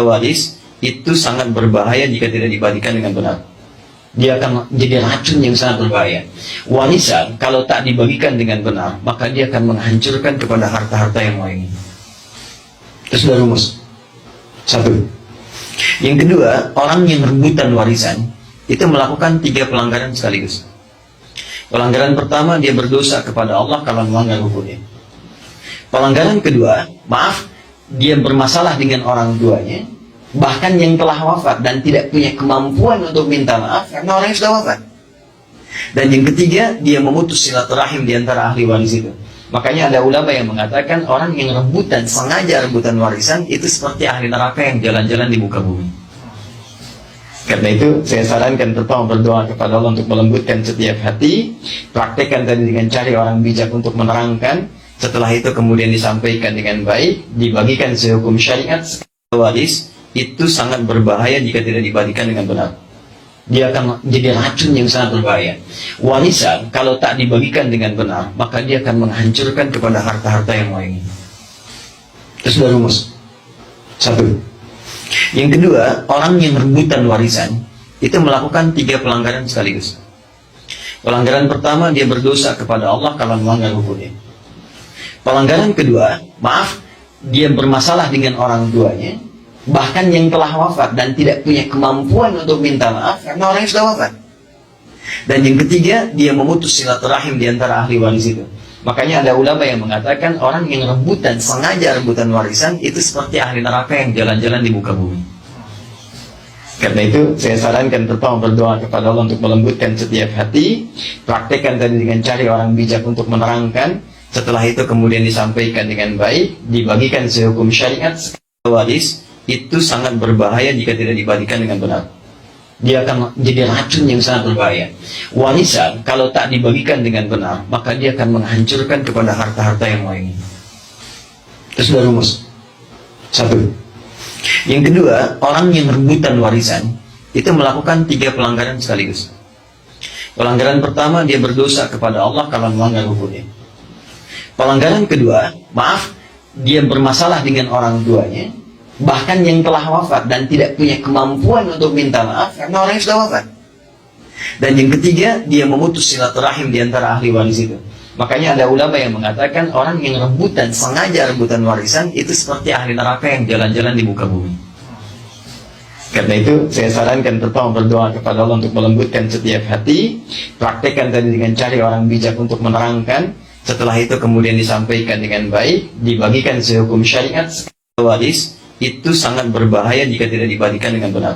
waris itu sangat berbahaya jika tidak dibagikan dengan benar. Dia akan jadi racun yang sangat berbahaya. Warisan kalau tak dibagikan dengan benar, maka dia akan menghancurkan kepada harta-harta yang lain. Itu sudah rumus. Satu. Yang kedua, orang yang rebutan warisan itu melakukan 3 pelanggaran sekaligus. Pelanggaran pertama, dia berdosa kepada Allah kalau melanggar hukumnya. Pelanggaran kedua, dia bermasalah dengan orang tuanya, bahkan yang telah wafat dan tidak punya kemampuan untuk minta maaf karena orang yang sudah wafat. Dan yang ketiga, dia memutus silaturahim di antara ahli waris itu. Makanya ada ulama yang mengatakan orang yang sengaja rebutan warisan itu seperti ahli neraka yang jalan-jalan di muka bumi. Karena itu saya sarankan pertama berdoa kepada Allah untuk melembutkan setiap hati, praktekkan tadi dengan cari orang bijak untuk menerangkan, setelah itu kemudian disampaikan dengan baik, dibagikan sehukum syariat. Waris itu sangat berbahaya jika tidak dibagikan dengan benar. Dia akan jadi racun yang sangat berbahaya. Warisan kalau tak dibagikan dengan benar, maka dia akan menghancurkan kepada harta-harta yang lain. Itu sudah rumus. Satu. Yang kedua, orang yang rebutan warisan itu melakukan 3 pelanggaran sekaligus. Pelanggaran pertama, dia berdosa kepada Allah kalau melanggar hukumnya. Pelanggaran kedua, dia bermasalah dengan orang tuanya, bahkan yang telah wafat dan tidak punya kemampuan untuk minta maaf karena orang yang sudah wafat. Dan yang ketiga, dia memutus silaturahim di antara ahli waris itu. Makanya ada ulama yang mengatakan orang yang sengaja rebutan warisan itu seperti ahli neraka yang jalan-jalan di muka bumi. Karena itu saya sarankan pertama berdoa kepada Allah untuk melembutkan setiap hati, praktekkan tadi dengan cari orang bijak untuk menerangkan, setelah itu kemudian disampaikan dengan baik, dibagikan sehukum syariat. Waris itu sangat berbahaya jika tidak dibagikan dengan benar. Dia akan jadi racun yang sangat berbahaya. Warisan kalau tak dibagikan dengan benar, maka dia akan menghancurkan kepada harta-harta yang lain. Itu sudah rumus. Satu. Yang kedua, orang yang rebutan warisan itu melakukan 3 pelanggaran sekaligus. Pelanggaran pertama, dia berdosa kepada Allah kalau melanggar hukumnya. Pelanggaran kedua, dia bermasalah dengan orang tuanya, bahkan yang telah wafat dan tidak punya kemampuan untuk minta maaf karena orang yang sudah wafat. Dan yang ketiga, dia memutus silaturahim di antara ahli waris itu. Makanya ada ulama yang mengatakan orang yang sengaja rebutan warisan itu seperti ahli neraka yang jalan-jalan di muka bumi. Karena itu saya sarankan pertama berdoa kepada Allah untuk melembutkan setiap hati, praktekkan tadi dengan cari orang bijak untuk menerangkan, setelah itu kemudian disampaikan dengan baik, dibagikan sehukum syariat. Waris itu sangat berbahaya jika tidak dibagikan dengan benar.